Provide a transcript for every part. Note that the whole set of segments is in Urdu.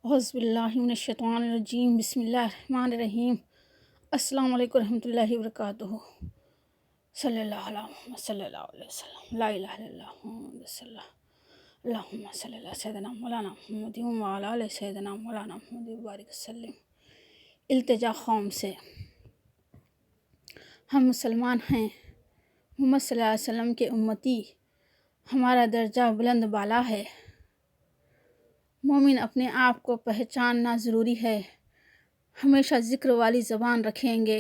اعوذ باللہ من الشیطان الرجیم، بسم اللہ الرحمن الرحیم۔ السلام علیکم ورحمۃ اللہ وبرکاتہ۔ صلی اللہ علیہ وسلم، صلی اللہ علیہ وسلم، لا الہ الا اللہ محمد رسول اللہ۔ اللہم صلی اللہ سیدنا مولانا محمد وعلی آل سیدنا مولانا محمد وبارک وسلم۔ التجا قوم سے، ہم مسلمان ہیں، محمد صلی اللہ علیہ وسلم کے امتی، ہمارا درجہ بلند بالا ہے۔ مومن اپنے آپ کو پہچاننا ضروری ہے۔ ہمیشہ ذکر والی زبان رکھیں گے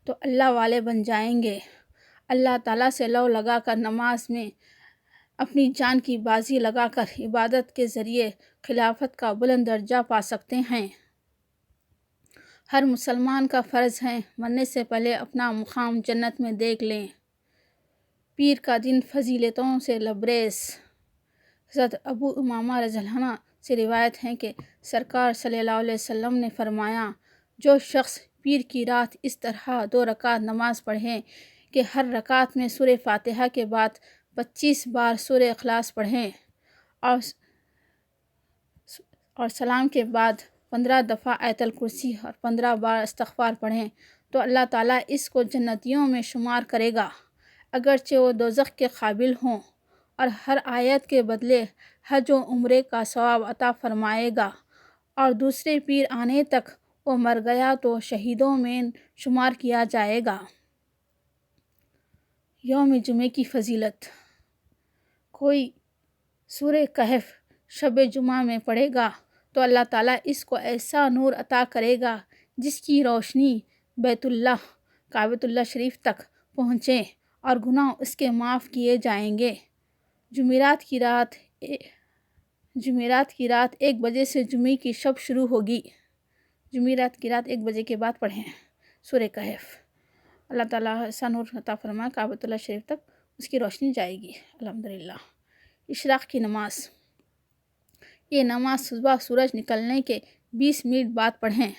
تو اللہ والے بن جائیں گے۔ اللہ تعالیٰ سے لو لگا کر نماز میں اپنی جان کی بازی لگا کر عبادت کے ذریعے خلافت کا بلند درجہ پا سکتے ہیں۔ ہر مسلمان کا فرض ہے مرنے سے پہلے اپنا مقام جنت میں دیکھ لیں۔ پیر کا دن فضیلتوں سے لبریز۔ حضرت ابو امامہ رضی اللہ عنہ سے روایت ہے کہ سرکار صلی اللہ علیہ وسلم نے فرمایا، جو شخص پیر کی رات اس طرح 2 رکعت نماز پڑھیں کہ ہر رکعت میں سورہ فاتحہ کے بعد 25 بار سورہ اخلاص پڑھیں اور سلام کے بعد 15 دفعہ آیت الکرسی اور 15 بار استغفار پڑھیں تو اللہ تعالیٰ اس کو جنتیوں میں شمار کرے گا، اگرچہ وہ دوزخ کے قابل ہوں، اور ہر آیت کے بدلے حج و عمرے کا ثواب عطا فرمائے گا، اور دوسرے پیر آنے تک وہ مر گیا تو شہیدوں میں شمار کیا جائے گا۔ یوم جمعے کی فضیلت۔ کوئی سورہ کہف شب جمعہ میں پڑھے گا تو اللہ تعالیٰ اس کو ایسا نور عطا کرے گا جس کی روشنی بیت اللہ کعبۃ اللہ شریف تک پہنچے اور گناہ اس کے معاف کیے جائیں گے۔ جمعرات کی رات 1 بجے سے جمعے کی شب شروع ہوگی۔ جمعرات کی رات 1 بجے کے بعد پڑھیں سورہ کہف۔ اللہ تعالیٰ ایسا نور عطا فرمائے کعبۃ اللہ شریف تک اس کی روشنی جائے گی الحمدللہ۔ اشراق کی نماز۔ یہ نماز صبح سورج نکلنے کے 20 منٹ بعد پڑھیں۔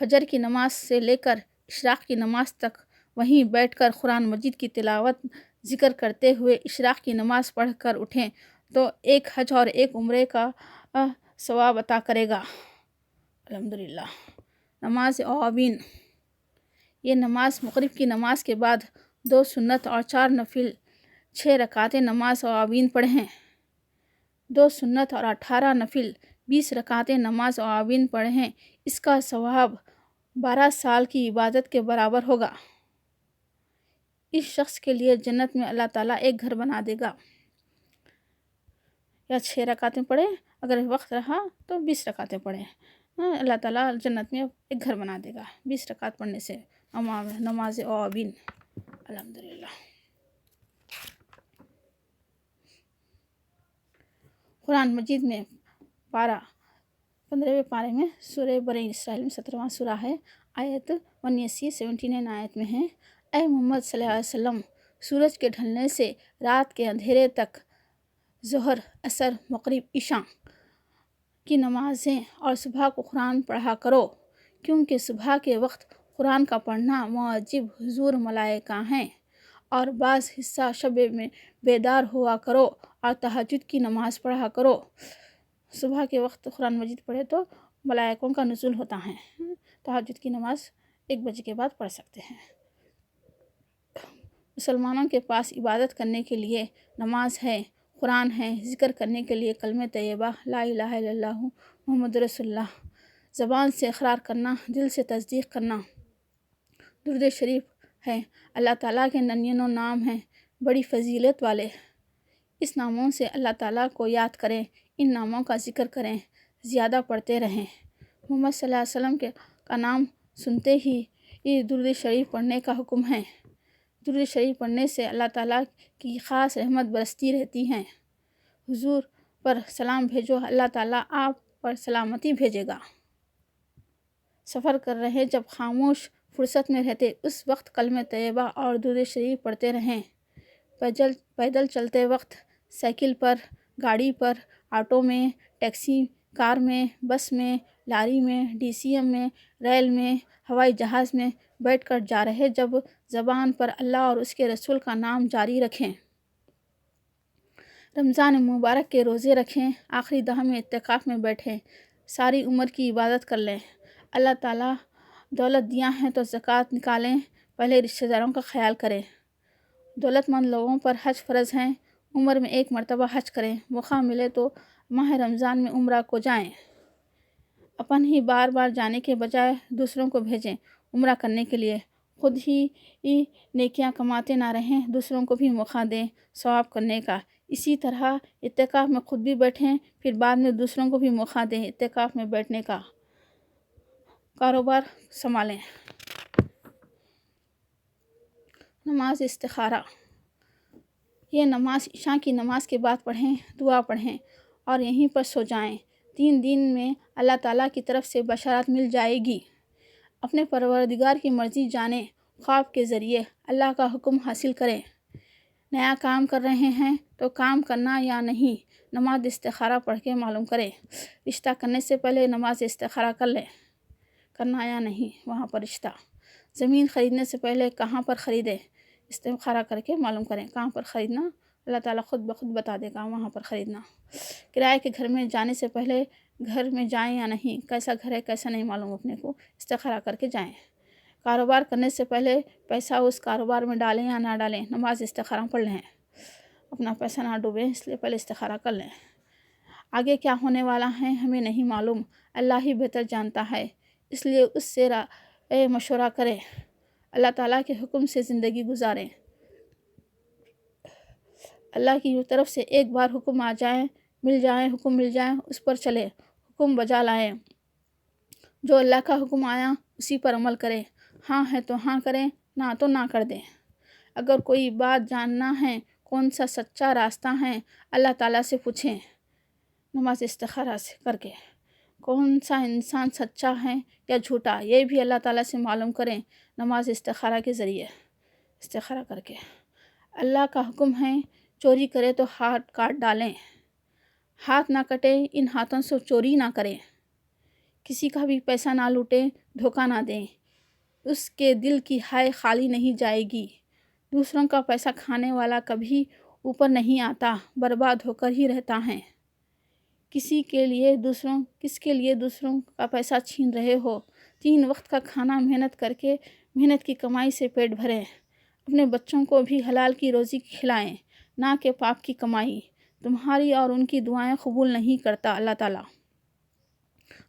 فجر کی نماز سے لے کر اشراق کی نماز تک وہیں بیٹھ کر قرآن مجید کی تلاوت ذکر کرتے ہوئے اشراق کی نماز پڑھ کر اٹھیں تو 1 حج اور 1 عمرے کا ثواب عطا کرے گا الحمدللہ۔ نماز اوابین۔ یہ نماز مغرب کی نماز کے بعد 2 سنت اور 4 نفل 6 رکعتیں نماز اوابین پڑھیں۔ 2 سنت اور 18 نفل 20 رکعتیں نماز اوابین پڑھیں، اس کا ثواب 12 سال کی عبادت کے برابر ہوگا۔ اس شخص کے لیے جنت میں اللہ تعالیٰ ایک گھر بنا دے گا۔ یا 6 رکعتیں پڑھیں، اگر وقت رہا تو 20 رکعتیں پڑھیں، اللہ تعالیٰ جنت میں ایک گھر بنا دے گا 20 رکعت پڑھنے سے نماز اوابین الحمدللہ۔ قرآن مجید میں 15ویں پارے میں سورہ بنی اسرائیل میں 17واں سورہ ہے، آیت 79 آیت میں ہے، اے محمد صلی اللہ علیہ وسلم، سورج کے ڈھلنے سے رات کے اندھیرے تک ظہر، عصر، مغرب، عشاء کی نمازیں اور صبح کو قرآن پڑھا کرو، کیونکہ صبح کے وقت قرآن کا پڑھنا معجب حضور ملائکہ ہیں، اور بعض حصہ شب میں بیدار ہوا کرو اور تہجد کی نماز پڑھا کرو۔ صبح کے وقت قرآن مجید پڑھے تو ملائکوں کا نزول ہوتا ہے۔ تہجد کی نماز 1 بجے کے بعد پڑھ سکتے ہیں۔ مسلمانوں کے پاس عبادت کرنے کے لیے نماز ہے، قرآن ہے، ذکر کرنے کے لیے کلمہ طیبہ لا الہ الا اللہ محمد رسول اللہ، زبان سے اقرار کرنا، دل سے تصدیق کرنا۔ درود شریف ہے، اللہ تعالیٰ کے 99 نام ہیں بڑی فضیلت والے، اس ناموں سے اللہ تعالیٰ کو یاد کریں، ان ناموں کا ذکر کریں، زیادہ پڑھتے رہیں۔ محمد صلی اللہ علیہ وسلم کا نام سنتے ہی یہ درود شریف پڑھنے کا حکم ہے۔ درود شریف پڑھنے سے اللہ تعالیٰ کی خاص رحمت برستی رہتی ہے۔ حضور پر سلام بھیجو، اللہ تعالیٰ آپ پر سلامتی بھیجے گا۔ سفر کر رہے جب خاموش فرصت میں رہتے اس وقت کلمہ طیبہ اور درود شریف پڑھتے رہیں۔ پیدل چلتے وقت، سائیکل پر، گاڑی پر، آٹو میں، ٹیکسی، کار میں، بس میں، لاری میں، ڈی سی ایم میں، ریل میں، ہوائی جہاز میں بیٹھ کر جا رہے جب زبان پر اللہ اور اس کے رسول کا نام جاری رکھیں۔ رمضان مبارک کے روزے رکھیں، آخری 10 میں اعتکاف میں بیٹھیں، ساری عمر کی عبادت کر لیں۔ اللہ تعالیٰ دولت دیا ہے تو زکوٰۃ نکالیں، پہلے رشتہ داروں کا خیال کریں۔ دولت مند لوگوں پر حج فرض ہیں، عمر میں 1 مرتبہ حج کریں، موقع ملے تو ماہ رمضان میں عمرہ کو جائیں۔ اپن ہی بار بار جانے کے بجائے دوسروں کو بھیجیں عمرہ کرنے کے لیے، خود ہی نیکیاں کماتے نہ رہیں، دوسروں کو بھی موقع دیں ثواب کرنے کا۔ اسی طرح اعتکاف میں خود بھی بیٹھیں، پھر بعد میں دوسروں کو بھی موقع دیں اعتکاف میں بیٹھنے کا۔ کاروبار سنبھالیں۔ نماز استخارہ، یہ نماز عشاء کی نماز کے بعد پڑھیں، دعا پڑھیں اور یہیں پر سو جائیں۔ 3 دن میں اللہ تعالیٰ کی طرف سے بشارت مل جائے گی۔ اپنے پروردگار کی مرضی جانیں، خواب کے ذریعے اللہ کا حکم حاصل کریں۔ نیا کام کر رہے ہیں تو کام کرنا یا نہیں، نماز استخارہ پڑھ کے معلوم کریں۔ رشتہ کرنے سے پہلے نماز استخارہ کر لیں، کرنا یا نہیں وہاں پر رشتہ۔ زمین خریدنے سے پہلے کہاں پر خریدیں، استخارہ کر کے معلوم کریں کہاں پر خریدنا، اللہ تعالیٰ خود بخود بتا دے گا وہاں پر خریدنا۔ کرائے کے گھر میں جانے سے پہلے گھر میں جائیں یا نہیں، کیسا گھر ہے کیسا نہیں معلوم اپنے کو، استخارہ کر کے جائیں۔ کاروبار کرنے سے پہلے پیسہ اس کاروبار میں ڈالیں یا نہ ڈالیں، نماز استخارہ پڑھ لیں، اپنا پیسہ نہ ڈوبیں اس لیے پہلے استخارہ کر لیں۔ آگے کیا ہونے والا ہے ہمیں نہیں معلوم، اللہ ہی بہتر جانتا ہے، اس لیے اس سے مشورہ کریں، اللہ تعالیٰ کے حکم سے زندگی گزاریں۔ اللہ کی طرف سے ایک بار حکم آ جائیں، حکم مل جائیں، اس پر چلیں، حکم بجا لائیں۔ جو اللہ کا حکم آیا اسی پر عمل کریں، ہاں ہے تو ہاں کریں، نہ تو نہ کر دیں۔ اگر کوئی بات جاننا ہے کون سا سچا راستہ ہے، اللہ تعالیٰ سے پوچھیں نماز استخارہ سے کر کے، کون سا انسان سچا ہے یا جھوٹا، یہ بھی اللہ تعالیٰ سے معلوم کریں نماز استخارہ کے ذریعے، استخارہ کر کے۔ اللہ کا حکم ہے چوری کرے تو ہاتھ کاٹ ڈالیں، ہاتھ نہ کٹے، ان ہاتھوں سے چوری نہ کریں، کسی کا بھی پیسہ نہ لوٹیں، دھوکہ نہ دیں، اس کے دل کی ہائے خالی نہیں جائے گی۔ دوسروں کا پیسہ کھانے والا کبھی اوپر نہیں آتا، برباد ہو کر ہی رہتا ہے۔ کس کے لیے دوسروں کا پیسہ چھین رہے ہو؟ 3 وقت کا کھانا محنت کر کے، محنت کی کمائی سے پیٹ بھریں، اپنے بچوں کو بھی حلال کی روزی کھلائیں، نہ کہ پاپ کی کمائی۔ تمہاری اور ان کی دعائیں قبول نہیں کرتا اللہ تعالیٰ۔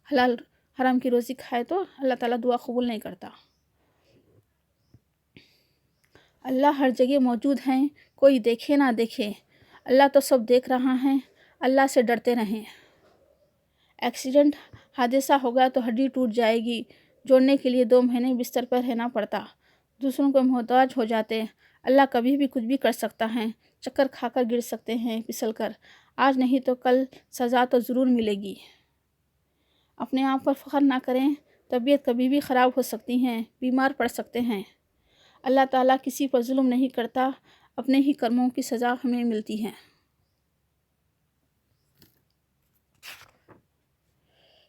حلال حرام کی روزی کھائے تو اللہ تعالیٰ دعا قبول نہیں کرتا۔ اللہ ہر جگہ موجود ہیں، کوئی دیکھے نہ دیکھے، اللہ تو سب دیکھ رہا ہے، اللہ سے ڈرتے رہیں۔ ایکسیڈنٹ حادثہ ہوگا تو ہڈی ٹوٹ جائے گی، جوڑنے کے لیے 2 مہینے بستر پر رہنا پڑتا، دوسروں کو محتاج ہو جاتے۔ اللہ کبھی بھی کچھ بھی کر سکتا ہے، چکر کھا کر گر سکتے ہیں پھسل کر، آج نہیں تو کل سزا تو ضرور ملے گی۔ اپنے آپ پر فخر نہ کریں، طبیعت کبھی بھی خراب ہو سکتی ہے، بیمار پڑ سکتے ہیں۔ اللہ تعالیٰ کسی پر ظلم نہیں کرتا، اپنے ہی کرموں کی سزا ہمیں ملتی ہے۔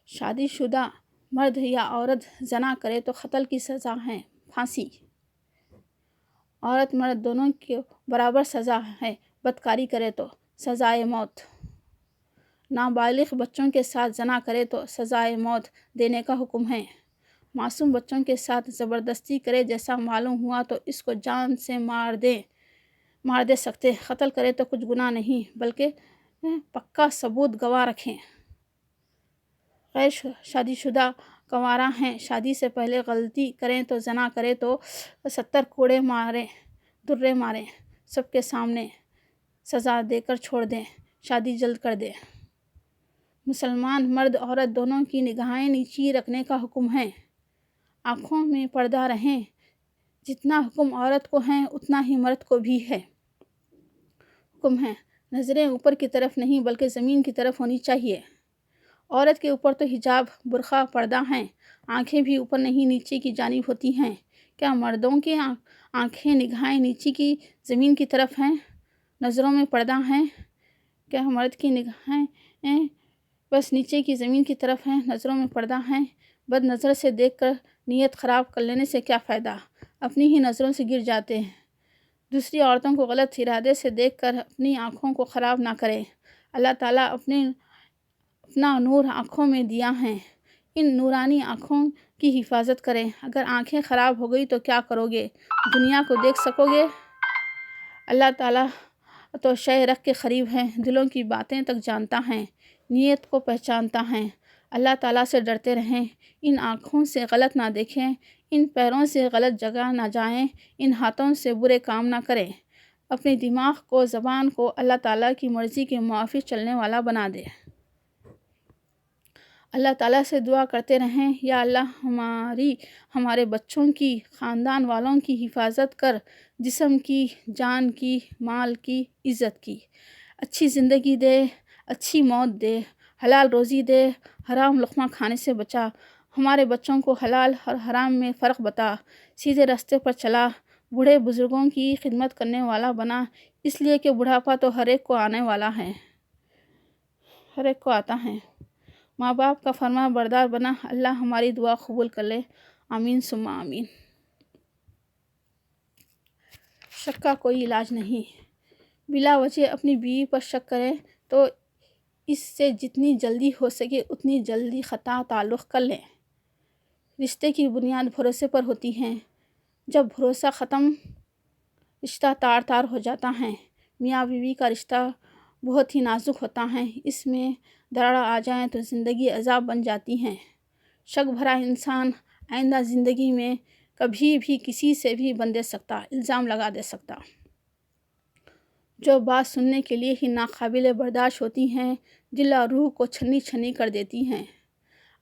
شادی شدہ مرد یا عورت زنا کرے تو قتل کی سزا ہے، پھانسی۔ عورت مرد دونوں کے برابر سزا ہے، بدکاری کرے تو سزائے موت۔ نابالغ بچوں کے ساتھ زنا کرے تو سزائے موت دینے کا حکم ہے۔ معصوم بچوں کے ساتھ زبردستی کرے جیسا معلوم ہوا تو اس کو جان سے مار دے سکتے، قتل کرے تو کچھ گناہ نہیں بلکہ پکا ثبوت گواہ رکھیں۔ غیر شادی شدہ کنوارا ہیں، شادی سے پہلے غلطی کریں تو زنا کرے تو 70 کوڑے درے ماریں، سب کے سامنے سزا دے کر چھوڑ دیں، شادی جلد کر دیں۔ مسلمان مرد عورت دونوں کی نگاہیں نیچی رکھنے کا حکم ہے، آنکھوں میں پردہ رہیں، جتنا حکم عورت کو ہے اتنا ہی مرد کو بھی ہے، حکم ہے۔ نظریں اوپر کی طرف نہیں بلکہ زمین کی طرف ہونی چاہیے۔ عورت کے اوپر تو حجاب، برقع، پردہ ہیں، آنکھیں بھی اوپر نہیں نیچے کی جانب ہوتی ہیں۔ کیا مردوں کے آنکھیں نگاہیں نیچے کی زمین کی طرف ہیں، نظروں میں پردہ ہیں؟ کیا مرد کی نگاہیں بس نیچے کی زمین کی طرف ہیں، نظروں میں پردہ ہیں؟ بد نظر سے دیکھ کر نیت خراب کر لینے سے کیا فائدہ، اپنی ہی نظروں سے گر جاتے ہیں۔ دوسری عورتوں کو غلط ارادے سے دیکھ کر اپنی آنکھوں کو خراب نہ کریں، اللہ تعالیٰ اپنا نور آنکھوں میں دیا ہے، ان نورانی آنکھوں کی حفاظت کریں۔ اگر آنکھیں خراب ہو گئی تو کیا کرو گے؟ دنیا کو دیکھ سکو گے؟ اللہ تعالیٰ تو شے رخ کے قریب ہیں، دلوں کی باتیں تک جانتا ہے، نیت کو پہچانتا ہے۔ اللہ تعالیٰ سے ڈرتے رہیں، ان آنکھوں سے غلط نہ دیکھیں، ان پیروں سے غلط جگہ نہ جائیں، ان ہاتھوں سے برے کام نہ کریں۔ اپنے دماغ کو، زبان کو اللہ تعالیٰ کی مرضی کے موافق چلنے والا بنا دے۔ اللہ تعالیٰ سے دعا کرتے رہیں، یا اللہ ہمارے بچوں کی، خاندان والوں کی حفاظت کر، جسم کی، جان کی، مال کی، عزت کی۔ اچھی زندگی دے، اچھی موت دے، حلال روزی دے، حرام لقمہ کھانے سے بچا۔ ہمارے بچوں کو حلال اور حرام میں فرق بتا، سیدھے راستے پر چلا، بوڑھے بزرگوں کی خدمت کرنے والا بنا، اس لیے کہ بڑھاپا تو ہر ایک کو آنے والا ہے، ہر ایک کو آتا ہے۔ ماں باپ کا فرما بردار بنا۔ اللہ ہماری دعا قبول کر لے، آمین ثم آمین۔ شک کا کوئی علاج نہیں۔ بلا وجہ اپنی بیوی پر شک کریں تو اس سے جتنی جلدی ہو سکے اتنی جلدی قطع تعلق کر لیں۔ رشتے کی بنیاد بھروسے پر ہوتی ہے، جب بھروسہ ختم رشتہ تار تار ہو جاتا ہے۔ میاں بیوی کا رشتہ بہت ہی نازک ہوتا ہے، اس میں دراڑ آ جائیں تو زندگی عذاب بن جاتی ہے۔ شک بھرا انسان آئندہ زندگی میں کبھی بھی کسی سے بھی بن دے سکتا، الزام لگا دے سکتا۔ جو بات سننے کے لیے ہی ناقابل برداشت ہوتی ہیں، دل اور روح کو چھنی چھنی کر دیتی ہیں۔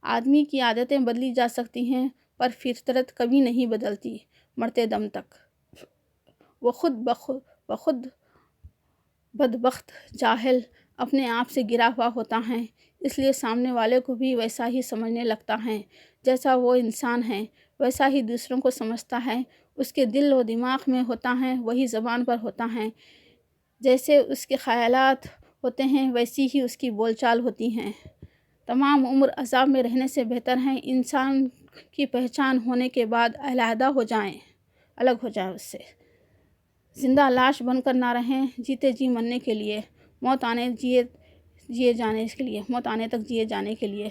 آدمی کی عادتیں بدلی جا سکتی ہیں پر فطرت کبھی نہیں بدلتی، مرتے دم تک۔ وہ خود بخود بدبخت جاہل اپنے آپ سے گرا ہوا ہوتا ہے، اس لیے سامنے والے کو بھی ویسا ہی سمجھنے لگتا ہے، جیسا وہ انسان ہے ویسا ہی دوسروں کو سمجھتا ہے۔ اس کے دل و دماغ میں ہوتا ہے وہی زبان پر ہوتا ہے، جیسے اس کے خیالات ہوتے ہیں ویسی ہی اس کی بول چال ہوتی ہیں۔ تمام عمر عذاب میں رہنے سے بہتر ہے انسان کی پہچان ہونے کے بعد علیحدہ ہو جائیں، الگ ہو جائیں اس سے۔ زندہ لاش بن کر نہ رہیں، جیتے جی مرنے کے لیے، موت آنے جیے جانے کے لیے، موت آنے تک جیے جانے کے لیے۔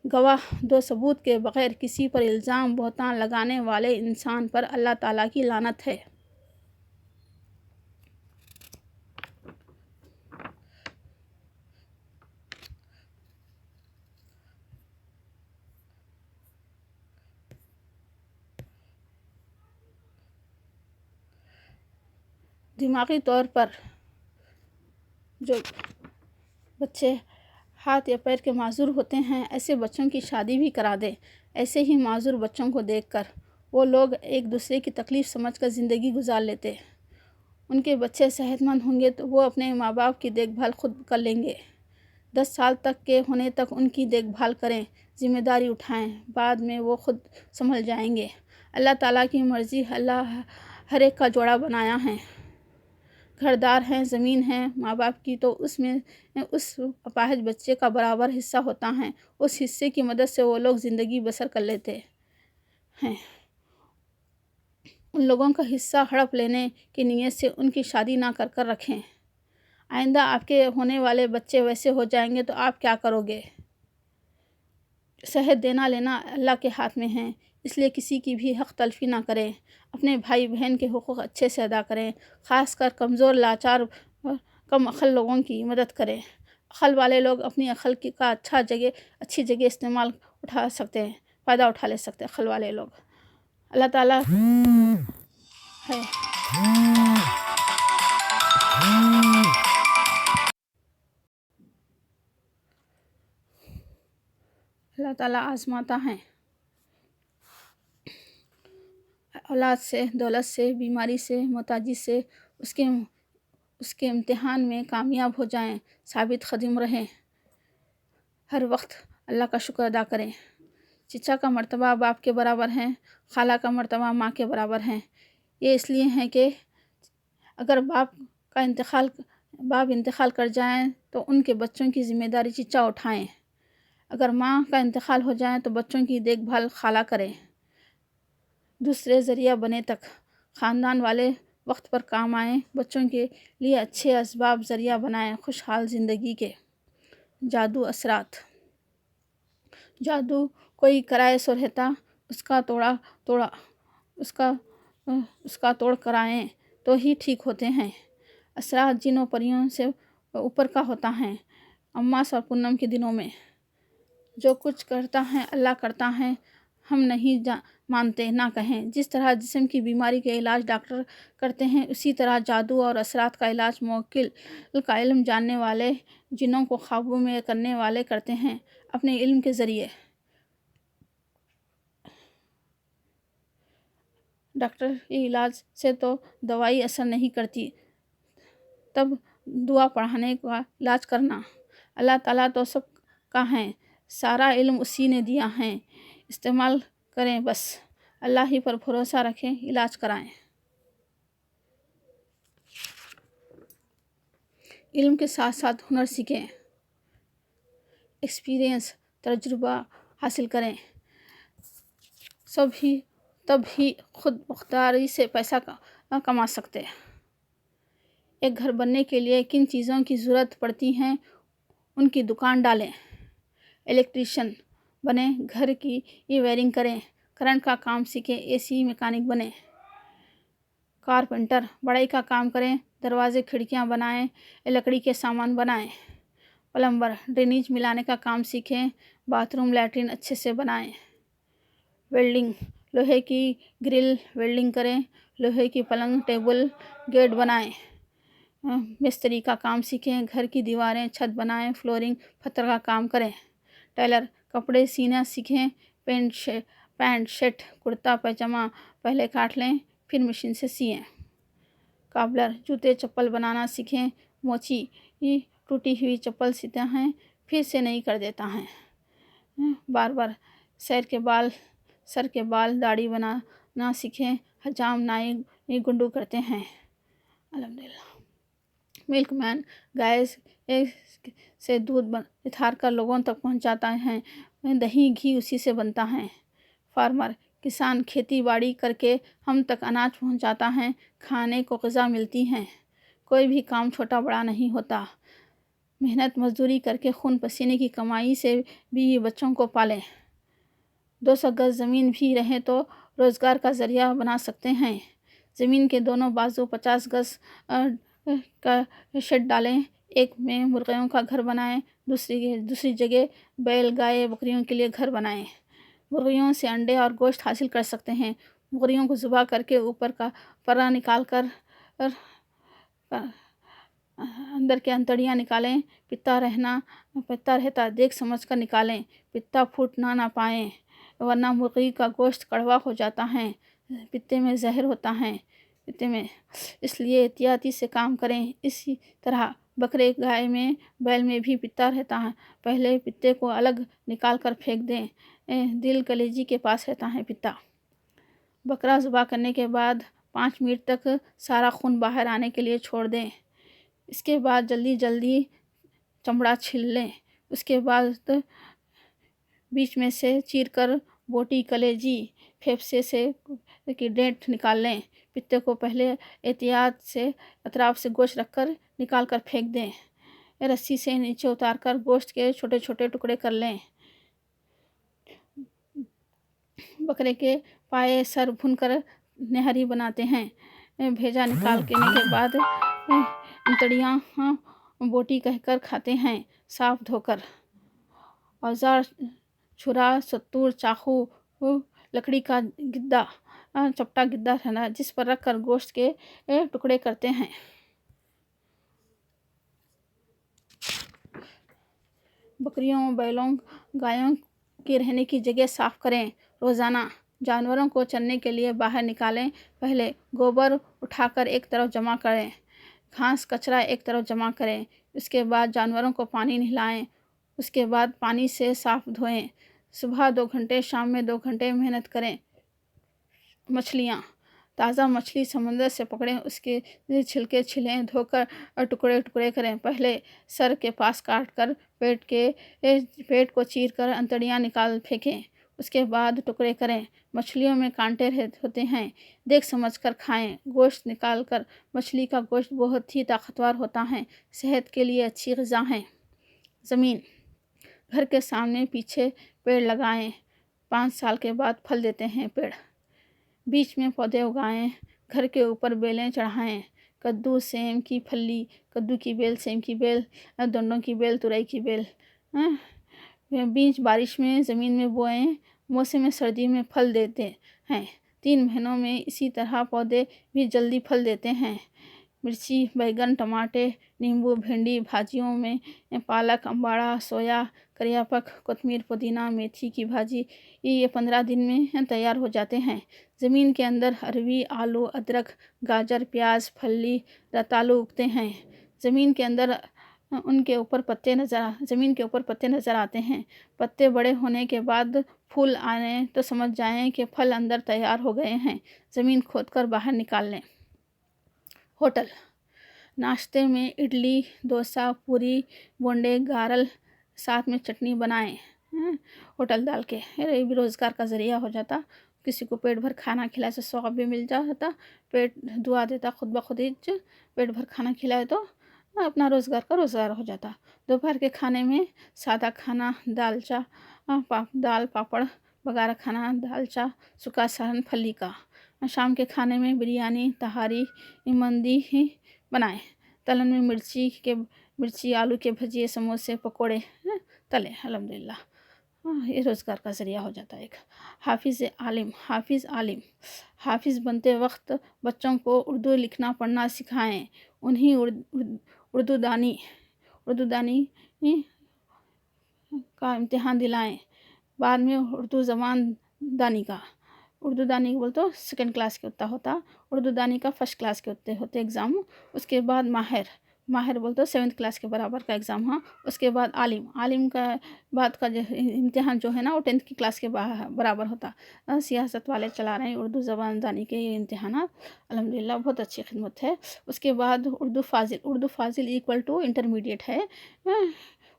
گواہ دو ثبوت کے بغیر کسی پر الزام بہتان لگانے والے انسان پر اللہ تعالیٰ کی لعنت ہے۔ دماغی طور پر جو بچے ہاتھ یا پیر کے معذور ہوتے ہیں، ایسے بچوں کی شادی بھی کرا دے۔ ایسے ہی معذور بچوں کو دیکھ کر وہ لوگ ایک دوسرے کی تکلیف سمجھ کر زندگی گزار لیتے۔ ان کے بچے صحت مند ہوں گے تو وہ اپنے ماں باپ کی دیکھ بھال خود کر لیں گے۔ 10 سال تک کے ہونے تک ان کی دیکھ بھال کریں، ذمہ داری اٹھائیں، بعد میں وہ خود سنبھل جائیں گے۔ اللہ تعالیٰ کی مرضی، اللہ ہر ایک کا جوڑا بنایا ہے۔ گھر دار ہیں، زمین ہے ماں باپ کی، تو اس میں اس اپاہج بچے کا برابر حصہ ہوتا ہے۔ اس حصے کی مدد سے وہ لوگ زندگی بسر کر لیتے ہیں۔ ان لوگوں کا حصہ ہڑپ لینے کی نیت سے ان کی شادی نہ کر رکھیں۔ آئندہ آپ کے ہونے والے بچے ویسے ہو جائیں گے تو آپ کیا کرو گے؟ صحت دینا لینا اللہ کے ہاتھ میں ہے، اس لیے کسی کی بھی حق تلفی نہ کریں۔ اپنے بھائی بہن کے حقوق اچھے سے ادا کریں، خاص کر کمزور، لاچار، کم عقل لوگوں کی مدد کریں۔ عقل والے لوگ اپنی عقل کا اچھی جگہ استعمال اٹھا سکتے ہیں، فائدہ اٹھا لے سکتے ہیں عقل والے لوگ۔ اللہ تعالیٰ ہے اللہ تعالیٰ آزماتا ہے، اولاد سے، دولت سے، بیماری سے، محتاجی سے، اس کے امتحان میں کامیاب ہو جائیں، ثابت قدم رہیں، ہر وقت اللہ کا شکر ادا کریں۔ چچا کا مرتبہ باپ کے برابر ہے، خالہ کا مرتبہ ماں کے برابر ہے۔ یہ اس لیے ہے کہ اگر باپ انتقال کر جائیں تو ان کے بچوں کی ذمہ داری چچا اٹھائیں، اگر ماں کا انتقال ہو جائے تو بچوں کی دیکھ بھال خالہ کریں۔ دوسرے ذریعہ بنے تک خاندان والے وقت پر کام آئیں، بچوں کے لیے اچھے اسباب ذریعہ بنائیں خوشحال زندگی کے۔ جادو اثرات۔ جادو کوئی کرائے سو رہتا، اس کا توڑ کرائیں تو ہی ٹھیک ہوتے ہیں۔ اثرات جن و پریوں سے اوپر کا ہوتا ہے۔ اماس اور پونم کے دنوں میں جو کچھ کرتا ہے اللہ کرتا ہے، ہم نہیں مانتے نہ کہیں۔ جس طرح جسم کی بیماری کا علاج ڈاکٹر کرتے ہیں، اسی طرح جادو اور اثرات کا علاج موکل کا علم جاننے والے، جنوں کو قابو میں کرنے والے کرتے ہیں اپنے علم کے ذریعے۔ ڈاکٹر کے علاج سے تو دوائی اثر نہیں کرتی، تب دعا پڑھانے کا علاج کرنا۔ اللہ تعالیٰ تو سب کا ہے، سارا علم اسی نے دیا ہے، استعمال کریں، بس اللہ ہی پر بھروسہ رکھیں، علاج کرائیں۔ علم کے ساتھ ساتھ ہنر سیکھیں، ایکسپیرئنس، تجربہ حاصل کریں، تب ہی خود مختاری سے پیسہ کما سکتے۔ ایک گھر بننے کے لیے کن چیزوں کی ضرورت پڑتی ہے، ان کی دکان ڈالیں، الیکٹریشین بنیں، گھر کی وائرنگ کریں، کرنٹ کا کام سیکھیں، اے سی میکینک بنیں، کارپینٹر بڑائی کا کام کریں، دروازے کھڑکیاں بنائیں، لکڑی کے سامان بنائیں، پلمبر ڈرینیج ملانے کا کام سیکھیں، باتھ روم لیٹرین اچھے سے بنائیں، ویلڈنگ لوہے کی گرل ویلڈنگ کریں، لوہے کی پلنگ ٹیبل گیٹ بنائیں، مستری کا کام سیکھیں، گھر کی دیواریں چھت بنائیں، فلورنگ پتھر کا کام کریں، ٹیلر کپڑے سینا سیکھیں، پینٹ شرٹ کرتا پاجامہ پہلے کاٹ لیں پھر مشین سے سیئیں، کابلر جوتے چپل بنانا سیکھیں، موچی ٹوٹی ہوئی چپل سیتا ہے پھر سے نئی کر دیتا ہے، باربر سر کے بال داڑھی بنانا سیکھیں، حجام نائی گنڈو کرتے ہیں، الحمدللہ۔ ملک مین گائے سے دودھ نتھار کر لوگوں تک پہنچاتا ہے، دہی گھی اسی سے بنتا ہے، فارمر کسان کھیتی باڑی کر کے ہم تک اناج پہنچاتا ہے، کھانے کو غذا ملتی ہے، کوئی بھی کام چھوٹا بڑا نہیں ہوتا، محنت مزدوری کر کے خون پسینے کی کمائی سے بھی بچوں کو پالیں، 200 گز زمین بھی رہے تو روزگار کا ذریعہ بنا سکتے ہیں، زمین کے دونوں بازو 50 گز کا شیڈ ڈالیں، ایک میں مرغیوں کا گھر بنائیں، دوسری جگہ بیل گائے بکریوں کے لیے گھر بنائیں، مرغیوں سے انڈے اور گوشت حاصل کر سکتے ہیں، مرغیوں کو ذبح کر کے اوپر کا پرا نکال کر اندر کے انتڑیاں نکالیں، پتا رہتا دیکھ سمجھ کر نکالیں، پتا پھوٹنا نہ پائیں ورنہ مرغی کا گوشت کڑوا ہو جاتا ہے، پتے میں زہر ہوتا ہے، اس لیے احتیاطی سے کام کریں، اسی طرح بکرے گائے میں بیل میں بھی پتا رہتا ہے، پہلے پتے کو الگ نکال کر پھینک دیں، دل کلیجی کے پاس رہتا ہے پتا، بکرا ذبح کرنے کے بعد 5 منٹ تک سارا خون باہر آنے کے لیے چھوڑ دیں، اس کے بعد جلدی چمڑا چھیل لیں، اس کے بعد بیچ میں سے چیر کر بوٹی کلیجی پھیپھڑے سے کی ڈینٹ نکال لیں، پتے کو پہلے احتیاط سے اطراف سے گوشت رکھ کر نکال کر پھینک دیں، رسی سے نیچے اتار کر گوشت کے چھوٹے چھوٹے ٹکڑے کر لیں، بکرے کے پائے سر بھون کر نہاری بناتے ہیں، بھیجا نکالنے کے بعد انتڑیاں بوٹی کہہ کر کھاتے ہیں، صاف دھو کر، اوزار چھرا ستور چاقو لکڑی کا گدا چپٹا گدا رہنا جس پر رکھ کر گوشت کے ٹکڑے کرتے ہیں، بکریوں بیلوں گایوں کی رہنے کی جگہ صاف کریں، روزانہ جانوروں کو چرنے کے لیے باہر نکالیں، پہلے گوبر اٹھا کر ایک طرف جمع کریں، گھاس کچرا ایک طرف جمع کریں، اس کے بعد جانوروں کو پانی نہلائیں، اس کے بعد پانی سے صاف دھوئیں، صبح 2 گھنٹے شام میں 2 گھنٹے محنت کریں، مچھلیاں تازہ مچھلی سمندر سے پکڑیں، اس کے چھلکے چھلیں، دھو کر ٹکڑے کریں، پہلے سر کے پاس کاٹ کر پیٹ کو چیر کر انتڑیاں نکال پھینکیں، اس کے بعد ٹکڑے کریں، مچھلیوں میں کانٹے ہوتے ہیں، دیکھ سمجھ کر کھائیں، گوشت نکال کر، مچھلی کا گوشت بہت ہی طاقتور ہوتا ہے، صحت کے لیے اچھی غذا ہے، زمین گھر کے سامنے پیچھے پیڑ لگائیں، 5 سال کے بعد پھل دیتے ہیں پیڑ۔ بیچ میں پودے اگائیں، گھر کے اوپر بیلیں چڑھائیں، کدو سیم کی پھلی، کدو کی بیل، سیم کی بیل، دنڈوں کی بیل، ترئی کی بیل۔ بیج بارش میں زمین میں بوئیں، موسم سردی میں پھل دیتے ہیں۔ 3 مہینوں میں اسی طرح پودے بھی جلدی پھل دیتے ہیں۔ مرچی، بیگن، ٹماٹے، نیمبو، بھنڈی، بھاجیوں میں پالک، امباڑا، سویا، کریا پک، کوتمیر، پودینہ، میتھی کی بھاجی یہ 15 دن میں تیار ہو جاتے ہیں۔ زمین کے اندر اروی، آلو، ادرک، گاجر، پیاز، پھلی، رتالو اگتے ہیں۔ زمین کے اوپر پتے نظر آتے ہیں۔ پتے بڑے ہونے کے بعد پھول آنے تو سمجھ جائیں کہ پھل اندر تیار ہو گئے ہیں، زمین کھود کر باہر نکال لیں۔ ہوٹل ناشتے میں اڈلی، ڈوسا، پوری، بونڈے، گارل، ساتھ میں چٹنی بنائیں ہوٹل ڈال کے۔ یہ بھی روزگار کا ذریعہ ہو جاتا، کسی کو پیٹ بھر کھانا کھلائے سے ثواب بھی مل جاتا، پیٹ دعا دیتا خود بخود ہی، پیٹ بھر کھانا کھلائے تو اپنا روزگار ہو جاتا۔ دوپہر کے کھانے میں سادہ کھانا، دال پاپڑ، بگارہ کھانا، دال چا، سکا سالن پھلی کا۔ شام کے کھانے میں بریانی، تہاری، مندی بنائیں۔ تلن میں مرچی، آلو کے بھجیے، سموسے، پکوڑے تلے۔ الحمدللہ یہ روزگار کا ذریعہ ہو جاتا ہے۔ ایک حافظ بنتے وقت بچوں کو اردو لکھنا پڑھنا سکھائیں، انہیں اردو دانی کا امتحان دلائیں، بعد میں اردو زبان دانی کا بول تو 2nd کلاس کے ہوتا، اردو دانی کا 1st کلاس کے ہوتے ایگزام۔ اس کے بعد ماہر بول تو 7th کلاس کے برابر کا ایگزام ہاں۔ اس کے بعد عالم کا بعد کا جو امتحان جو ہے نا وہ 10th کی کلاس کے برابر ہوتا۔ سیاست والے چلا رہے ہیں اردو زبان دانی کے یہ امتحانات، الحمدللہ بہت اچھی خدمت ہے۔ اس کے بعد اردو فاضل ایکول ٹو انٹرمیڈیٹ ہے،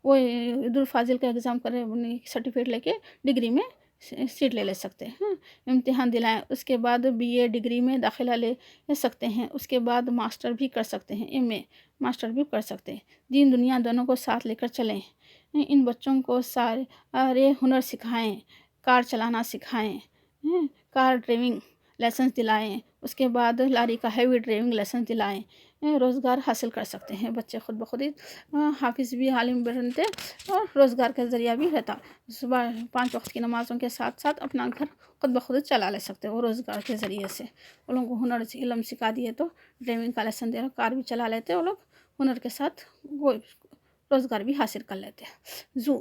وہ اردو فاضل کا ایگزام کرے سرٹیفکیٹ لے کے ڈگری میں سیٹ لے سکتے ہیں، امتحان دلائیں۔ اس کے بعد BA ڈگری میں داخلہ لے سکتے ہیں۔ اس کے بعد ماسٹر بھی کر سکتے ہیں، MA ماسٹر بھی کر سکتے ہیں۔ دین دنیا دونوں کو ساتھ لے کر چلیں۔ ان بچوں کو سارے ہنر سکھائیں، کار چلانا سکھائیں، کار ڈرائیونگ لائسنس دلائیں۔ اس کے بعد لاری کا ہیوی ڈرائیونگ لائسنس دلائیں، روزگار حاصل کر سکتے ہیں بچے خود بخود ہی۔ حافظ بھی عالم بنتے اور روزگار کا ذریعہ بھی رہتا، صبح 5 وقت کی نمازوں کے ساتھ ساتھ اپنا گھر خود بخود چلا لے سکتے وہ روزگار کے ذریعے سے۔ وہ لوگوں کو ہنر علم سکھا دیے تو ڈرائیونگ کا لائسنس دے کار بھی چلا لیتے، وہ لوگ ہنر کے ساتھ وہ روزگار بھی حاصل کر لیتے۔ زو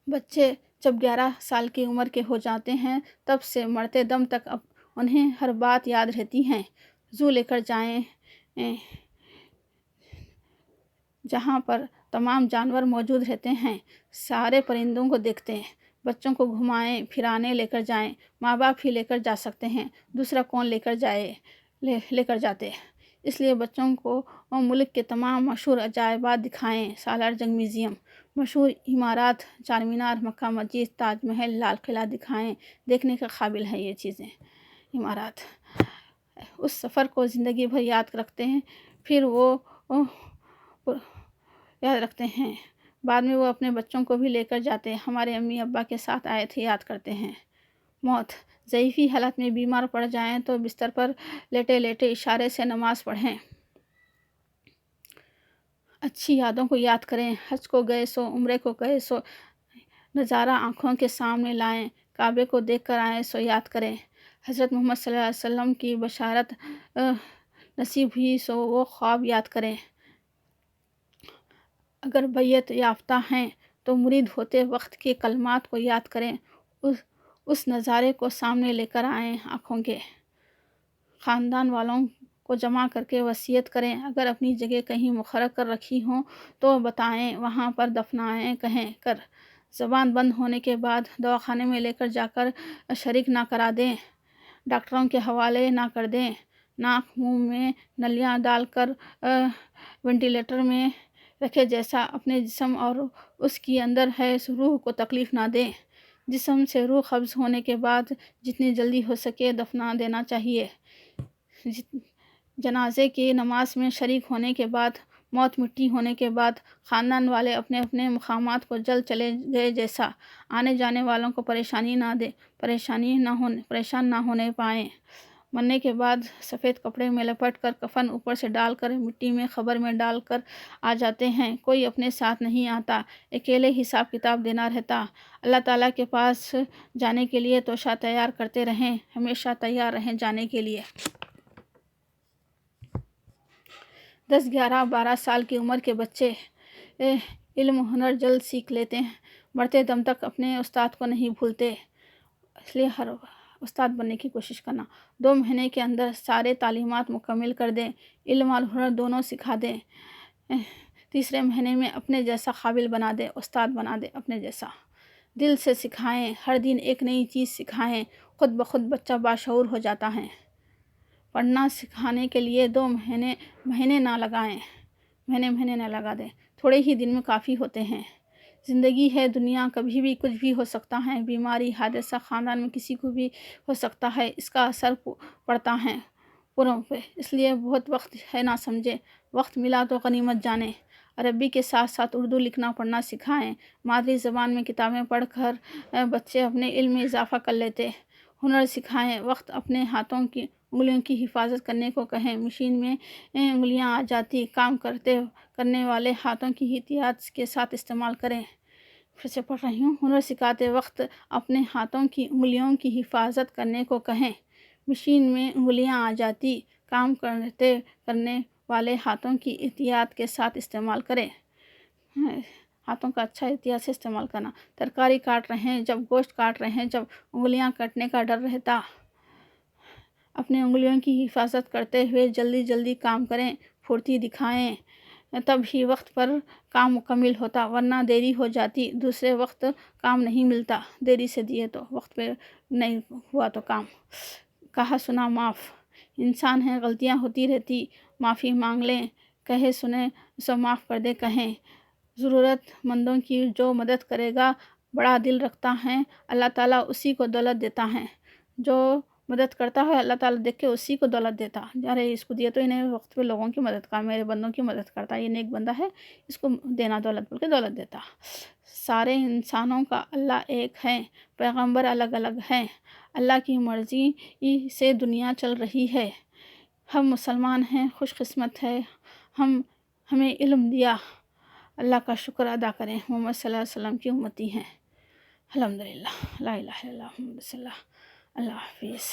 بچے جب 11 سال کی عمر کے ہو جاتے ہیں تب سے مرتے دم تک انہیں ہر بات یاد رہتی ہیں۔ زو لے کر جائیں جہاں پر تمام جانور موجود رہتے ہیں، سارے پرندوں کو دیکھتے ہیں۔ بچوں کو گھمائیں پھرانے لے کر جائیں، ماں باپ ہی لے کر جا سکتے ہیں، دوسرا کون لے کر جاتے، اس لیے بچوں کو ملک کے تمام مشہور عجائبات دکھائیں۔ سالار جنگ میوزیم، مشہور عمارات، چار مینار، مکہ مسجد، تاج محل، لال قلعہ دکھائیں، دیکھنے کے قابل ہے یہ چیزیں عمارات۔ اس سفر کو زندگی بھر یاد رکھتے ہیں، پھر وہ یاد رکھتے ہیں، بعد میں وہ اپنے بچوں کو بھی لے کر جاتے ہیں۔ ہمارے امی ابا کے ساتھ آئے تھے، یاد کرتے ہیں۔ موت ضعیفی حالت میں بیمار پڑ جائیں تو بستر پر لیٹے لیٹے اشارے سے نماز پڑھیں۔ اچھی یادوں کو یاد کریں، حج کو گئے سو، عمرے کو گئے سو نظارہ آنکھوں کے سامنے لائیں، کعبے کو دیکھ کر آئیں سو یاد کریں۔ حضرت محمد صلی اللہ علیہ وسلم کی بشارت نصیب ہوئی سو وہ خواب یاد کریں۔ اگر بیعت یافتہ ہیں تو مرید ہوتے وقت کے کلمات کو یاد کریں، اس نظارے کو سامنے لے کر آئیں آنکھوں کے۔ خاندان والوں کو جمع کر کے وصیت کریں، اگر اپنی جگہ کہیں مقرر کر رکھی ہوں تو بتائیں، وہاں پر دفنائیں کہیں کر۔ زبان بند ہونے کے بعد دواخانے میں لے کر جا کر شریک نہ کرا دیں، ڈاکٹروں کے حوالے نہ کر دیں، ناک منہ میں نلیاں ڈال کر وینٹیلیٹر میں رکھے جیسا اپنے جسم اور اس کی اندر ہے روح کو تکلیف نہ دیں۔ جسم سے روح قبض ہونے کے بعد جتنی جلدی ہو سکے دفنا دینا چاہیے۔ جنازے کی نماز میں شریک ہونے کے بعد موت مٹی ہونے کے بعد خاندان والے اپنے اپنے مقامات کو جل چلے گئے جیسا، آنے جانے والوں کو پریشان نہ ہونے پائیں۔ مرنے کے بعد سفید کپڑے میں لپٹ کر، کفن اوپر سے ڈال کر، مٹی میں قبر میں ڈال کر آ جاتے ہیں۔ کوئی اپنے ساتھ نہیں آتا، اکیلے حساب کتاب دینا رہتا۔ اللہ تعالیٰ کے پاس جانے کے لیے توشہ تیار کرتے رہیں، ہمیشہ تیار رہیں جانے کے لیے۔ 10، 11، 12 سال کی عمر کے بچے علم ہنر جلد سیکھ لیتے ہیں، مرتے دم تک اپنے استاد کو نہیں بھولتے، اس لیے ہر استاد بننے کی کوشش کرنا۔ 2 مہینے کے اندر سارے تعلیمات مکمل کر دیں، علم اور ہنر دونوں سکھا دیں۔ 3 مہینے میں اپنے جیسا قابل بنا دیں، استاد بنا دیں اپنے جیسا۔ دل سے سکھائیں، ہر دن ایک نئی چیز سکھائیں، خود بخود بچہ باشعور ہو جاتا ہے۔ پڑھنا سکھانے کے لیے 2 مہینے نہ لگا دیں، تھوڑے ہی دن میں کافی ہوتے ہیں۔ زندگی ہے، دنیا، کبھی بھی کچھ بھی ہو سکتا ہے، بیماری، حادثہ، خاندان میں کسی کو بھی ہو سکتا ہے، اس کا اثر پڑتا ہے پوروں پہ، اس لیے بہت وقت ہے نہ سمجھیں، وقت ملا تو غنیمت جانیں۔ عربی کے ساتھ ساتھ اردو لکھنا پڑھنا سکھائیں، مادری زبان میں کتابیں پڑھ کر بچے اپنے علم میں اضافہ کر لیتے۔ ہنر سکھائیں، وقت اپنے ہاتھوں کی انگلیوں کی حفاظت کرنے کو کہیں، مشین میں انگلیاں آ جاتی، کام کرنے والے ہاتھوں کی احتیاط کے ساتھ استعمال کریں۔ پھر سے پڑھ رہی ہوں، ہنر سکھاتے وقت اپنے ہاتھوں کی انگلیوں کی حفاظت کرنے کو کہیں، مشین میں انگلیاں آ جاتی، کام کرنے والے ہاتھوں کی احتیاط کے ساتھ استعمال کریں۔ ہاتھوں کا اچھا احتیاط سے استعمال کرنا۔ ترکاری کاٹ رہے ہیں، جب گوشت کاٹ رہے ہیں، جب انگلیاں کٹنے کا ڈر رہتا، اپنے انگلیوں کی حفاظت کرتے ہوئے جلدی کام کریں، پھرتی دکھائیں، تب ہی وقت پر کام مکمل ہوتا، ورنہ دیری ہو جاتی، دوسرے وقت کام نہیں ملتا، دیری سے دیے تو وقت پہ نہیں ہوا تو کام۔ کہا سنا معاف، انسان ہیں، غلطیاں ہوتی رہتی، معافی مانگ لیں، کہے سنے سو معاف کر دے کہیں۔ ضرورت مندوں کی جو مدد کرے گا، بڑا دل رکھتا ہے، اللہ تعالیٰ اسی کو دولت دیتا ہے۔ جو مدد کرتا ہے اللہ تعالیٰ دیکھ کے اسی کو دولت دیتا، ارے اس کو دیا تو انہیں وقت پہ لوگوں کی مدد کا، میرے بندوں کی مدد کرتا، یہ نیک بندہ ہے، اس کو دینا دولت بول کے دولت دیتا۔ سارے انسانوں کا اللہ ایک ہے، پیغمبر الگ الگ ہیں، اللہ کی مرضی سے دنیا چل رہی ہے۔ ہم مسلمان ہیں، خوش قسمت ہے، ہمیں علم دیا، اللہ کا شکر ادا کریں، محمد صلی اللہ علیہ وسلم کی امتی ہیں، الحمدللہ، لا الہ الا اللہ محمد رسول اللہ، اللہ حافظ،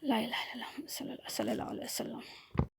لا الہ الا اللہ محمد صلی اللہ علیہ وسلم۔